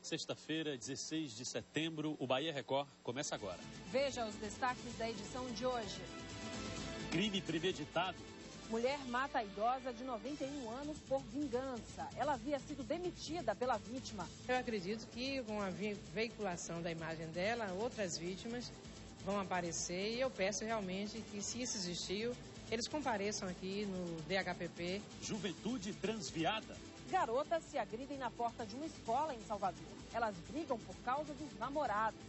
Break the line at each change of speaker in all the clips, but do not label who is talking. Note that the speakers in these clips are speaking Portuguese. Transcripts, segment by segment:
Sexta-feira, 16 de setembro, o Bahia Record começa agora.
Veja os destaques da edição de hoje.
Crime premeditado.
Mulher mata a idosa de 91 anos por vingança. Ela havia sido demitida pela vítima.
Eu acredito que com a veiculação da imagem dela, outras vítimas vão aparecer e eu peço realmente que, se isso existiu, eles compareçam aqui no DHPP.
Juventude transviada.
Garotas se agridem na porta de uma escola em Salvador. Elas brigam por causa dos namorados.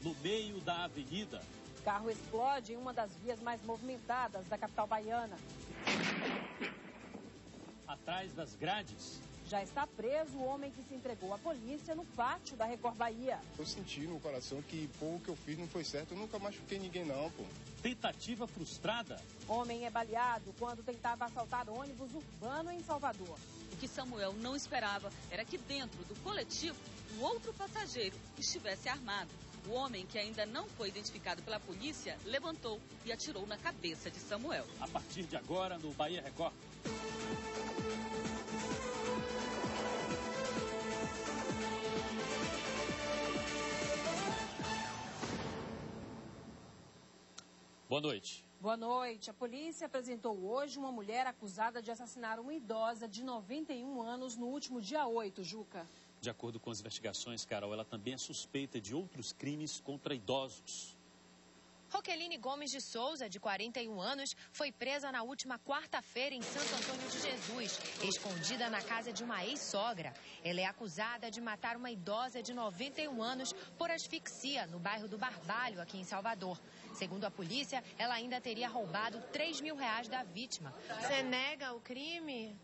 No meio da avenida.
Carro explode em uma das vias mais movimentadas da capital baiana.
Atrás das grades.
Já está preso o homem que se entregou à polícia no pátio da Record Bahia.
Eu senti no coração que, o que eu fiz não foi certo. Eu nunca machuquei ninguém, não, pô.
Tentativa frustrada.
Homem é baleado quando tentava assaltar ônibus urbano em Salvador.
O que Samuel não esperava era que dentro do coletivo, um outro passageiro estivesse armado. O homem, que ainda não foi identificado pela polícia, levantou e atirou na cabeça de Samuel.
A partir de agora, no Bahia Record. Boa noite.
Boa noite. A polícia apresentou hoje uma mulher acusada de assassinar uma idosa de 91 anos no último dia 8, Juca.
De acordo com as investigações, Carol, ela também é suspeita de outros crimes contra idosos.
Roqueline Gomes de Souza, de 41 anos, foi presa na última quarta-feira em Santo Antônio de Jesus, escondida na casa de uma ex-sogra. Ela é acusada de matar uma idosa de 91 anos por asfixia no bairro do Barbalho, aqui em Salvador. Segundo a polícia, ela ainda teria roubado R$3 mil da vítima.
Você nega o crime?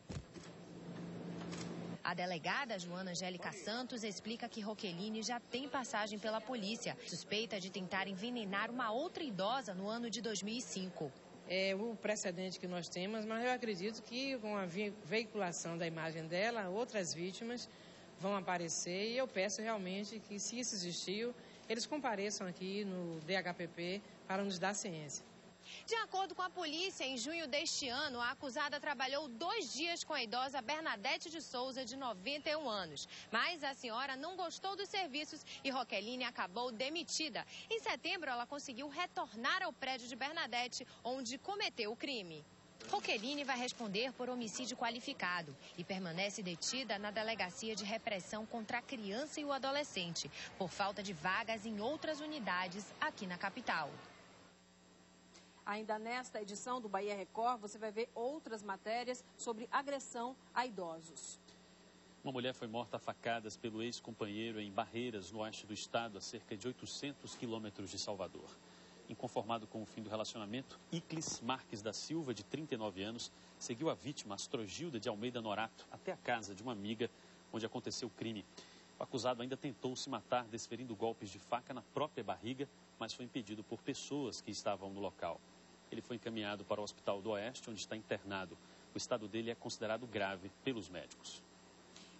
A delegada Joana Angélica Santos explica que Roqueline já tem passagem pela polícia, suspeita de tentar envenenar uma outra idosa no ano de 2005.
É o precedente que nós temos, mas eu acredito que com a veiculação da imagem dela, outras vítimas vão aparecer e eu peço realmente que, se isso existiu, eles compareçam aqui no DHPP para nos dar ciência.
De acordo com a polícia, em junho deste ano, a acusada trabalhou 2 dias com a idosa Bernadette de Souza, de 91 anos. Mas a senhora não gostou dos serviços e Roqueline acabou demitida. Em setembro, ela conseguiu retornar ao prédio de Bernadette, onde cometeu o crime.
Roqueline vai responder por homicídio qualificado e permanece detida na Delegacia de Repressão contra a Criança e o Adolescente, por falta de vagas em outras unidades aqui na capital.
Ainda nesta edição do Bahia Record, você vai ver outras matérias sobre agressão a idosos.
Uma mulher foi morta a facadas pelo ex-companheiro em Barreiras, no oeste do estado, a cerca de 800 quilômetros de Salvador. Inconformado com o fim do relacionamento, Iclis Marques da Silva, de 39 anos, seguiu a vítima, Astrogilda de Almeida Norato, até a casa de uma amiga, onde aconteceu o crime. O acusado ainda tentou se matar, desferindo golpes de faca na própria barriga, mas foi impedido por pessoas que estavam no local. Ele foi encaminhado para o Hospital do Oeste, onde está internado. O estado dele é considerado grave pelos médicos.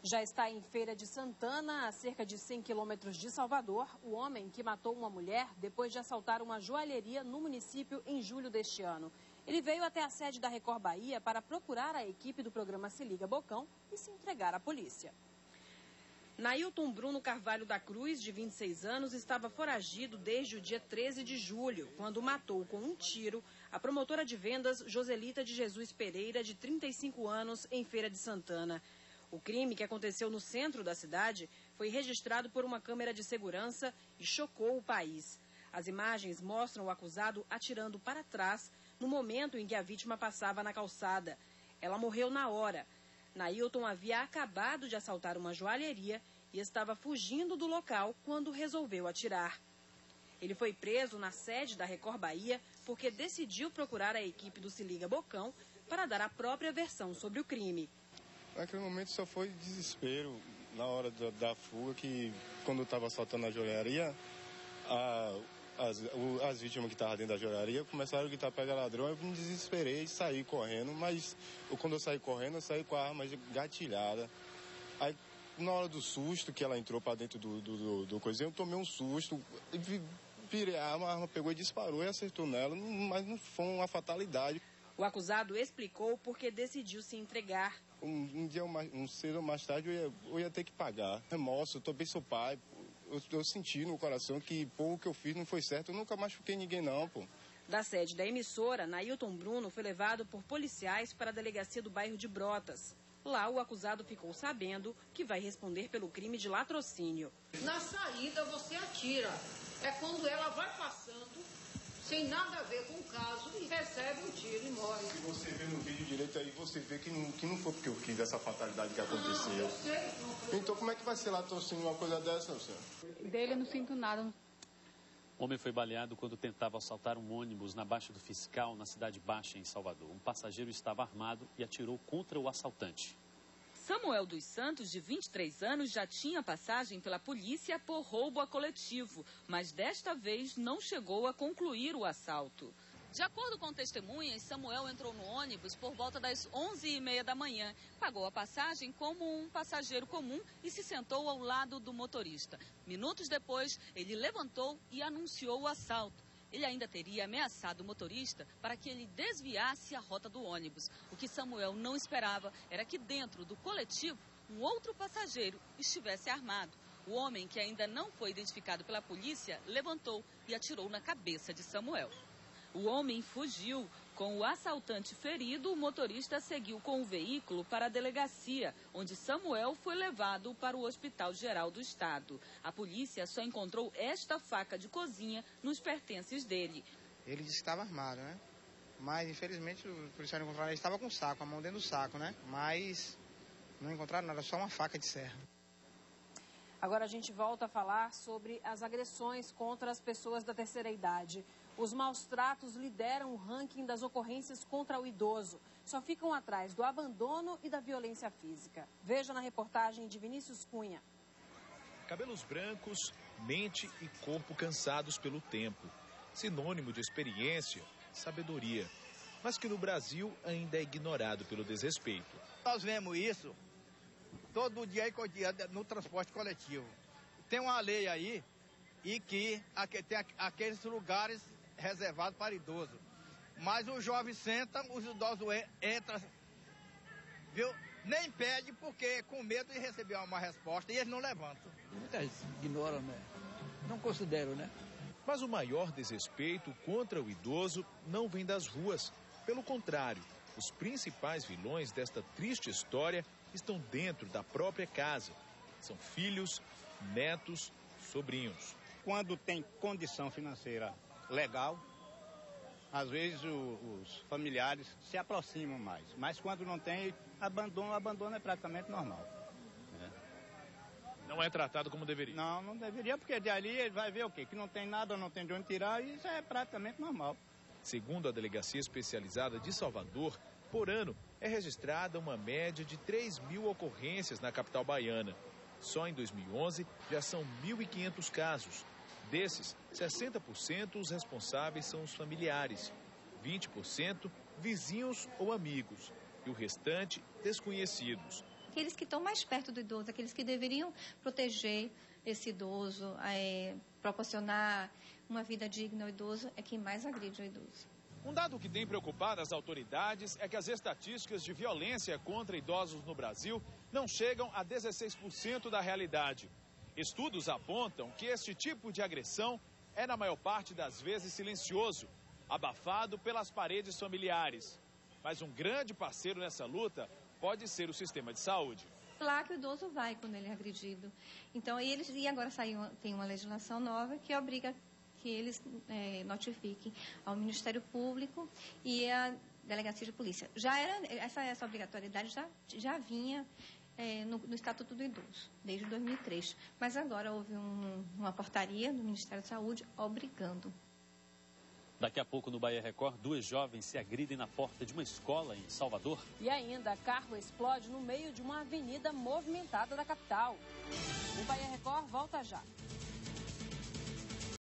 Já está em Feira de Santana, a cerca de 100 quilômetros de Salvador, o homem que matou uma mulher depois de assaltar uma joalheria no município em julho deste ano. Ele veio até a sede da Record Bahia para procurar a equipe do programa Se Liga Bocão e se entregar à polícia. Nailton Bruno Carvalho da Cruz, de 26 anos, estava foragido desde o dia 13 de julho, quando matou com um tiro a promotora de vendas Joselita de Jesus Pereira, de 35 anos, em Feira de Santana. O crime, que aconteceu no centro da cidade, foi registrado por uma câmera de segurança e chocou o país. As imagens mostram o acusado atirando para trás no momento em que a vítima passava na calçada. Ela morreu na hora. Nailton havia acabado de assaltar uma joalheria e estava fugindo do local quando resolveu atirar. Ele foi preso na sede da Record Bahia porque decidiu procurar a equipe do Se Liga Bocão para dar a própria versão sobre o crime.
Naquele momento só foi desespero na hora da fuga, que quando eu estava assaltando a joalheria, as vítimas que estavam dentro da joalheria começaram a gritar pega ladrão. Eu me desesperei e saí correndo, mas quando eu saí correndo, eu saí com a arma gatilhada. Aí, na hora do susto que ela entrou para dentro do coisinho, eu tomei um susto, virei a arma pegou e disparou e acertou nela, mas não foi uma fatalidade.
O acusado explicou por que decidiu se entregar.
um dia, um cedo ou mais tarde, eu ia ter que pagar. Remorso, eu também sou pai. Eu senti no coração que, pô, o que eu fiz não foi certo. Eu nunca machuquei ninguém, não, pô.
Da sede da emissora, Nailton Bruno foi levado por policiais para a delegacia do bairro de Brotas. Lá, o acusado ficou sabendo que vai responder pelo crime de latrocínio.
Na saída, você atira. É quando ela vai passando, sem nada a ver com o caso, e recebe um tiro e morre.
Se você vê no vídeo direito aí, você vê que não foi porque eu quis essa fatalidade que aconteceu.
Eu sei.
Então, como é que vai ser latrocínio uma coisa dessa, senhor?
Dele eu não sinto nada.
O homem foi baleado quando tentava assaltar um ônibus na Baixa do Fiscal, na Cidade Baixa, em Salvador. Um passageiro estava armado e atirou contra o assaltante.
Samuel dos Santos, de 23 anos, já tinha passagem pela polícia por roubo a coletivo, mas desta vez não chegou a concluir o assalto. De acordo com testemunhas, Samuel entrou no ônibus por volta das 11h30 da manhã, pagou a passagem como um passageiro comum e se sentou ao lado do motorista. Minutos depois, ele levantou e anunciou o assalto. Ele ainda teria ameaçado o motorista para que ele desviasse a rota do ônibus. O que Samuel não esperava era que dentro do coletivo, um outro passageiro estivesse armado. O homem, que ainda não foi identificado pela polícia, levantou e atirou na cabeça de Samuel. O homem fugiu. Com o assaltante ferido, o motorista seguiu com o veículo para a delegacia, onde Samuel foi levado para o Hospital Geral do Estado. A polícia só encontrou esta faca de cozinha nos pertences dele.
Ele disse que estava armado, né? Mas, infelizmente, o policial não encontrou. Ele estava com o saco, a mão dentro do saco, né? Mas não encontraram nada, só uma faca de serra.
Agora a gente volta a falar sobre as agressões contra as pessoas da terceira idade. Os maus-tratos lideram o ranking das ocorrências contra o idoso. Só ficam atrás do abandono e da violência física. Veja na reportagem de Vinícius Cunha.
Cabelos brancos, mente e corpo cansados pelo tempo. Sinônimo de experiência, sabedoria. Mas que no Brasil ainda é ignorado pelo desrespeito.
Nós vemos isso todo dia no transporte coletivo. Tem uma lei aí e que tem aqueles lugares reservados para idosos. Mas os jovens sentam, os idosos entram, viu? Nem pede porque com medo de receber uma resposta e eles não levantam.
Muitas ignoram, né? Não consideram, né?
Mas o maior desrespeito contra o idoso não vem das ruas. Pelo contrário, os principais vilões desta triste história estão dentro da própria casa. São filhos, netos, sobrinhos.
Quando tem condição financeira legal, às vezes os familiares se aproximam mais. Mas quando não tem, o abandono é praticamente normal.
Não é tratado como deveria?
Não, não deveria, porque dali ele vai ver o quê? Que não tem nada, não tem de onde tirar, e isso é praticamente normal.
Segundo a Delegacia Especializada de Salvador, por ano é registrada uma média de 3.000 ocorrências na capital baiana. Só em 2011 já são 1.500 casos. Desses, 60% os responsáveis são os familiares, 20% vizinhos ou amigos e o restante desconhecidos.
Aqueles que estão mais perto do idoso, aqueles que deveriam proteger esse idoso, proporcionar uma vida digna ao idoso, é quem mais agride o idoso.
Um dado que tem preocupado as autoridades é que as estatísticas de violência contra idosos no Brasil não chegam a 16% da realidade. Estudos apontam que este tipo de agressão é, na maior parte das vezes, silencioso, abafado pelas paredes familiares. Mas um grande parceiro nessa luta pode ser o sistema de saúde.
Lá que o idoso vai quando ele é agredido. Então, e agora tem uma legislação nova que obriga que eles notifiquem ao Ministério Público e à Delegacia de Polícia. Já era essa obrigatoriedade já vinha no Estatuto do Idoso, desde 2003. Mas agora houve uma portaria do Ministério da Saúde obrigando.
Daqui a pouco, no Bahia Record, 2 jovens se agridem na porta de uma escola em Salvador.
E ainda, carro explode no meio de uma avenida movimentada da capital. O Bahia Record volta já.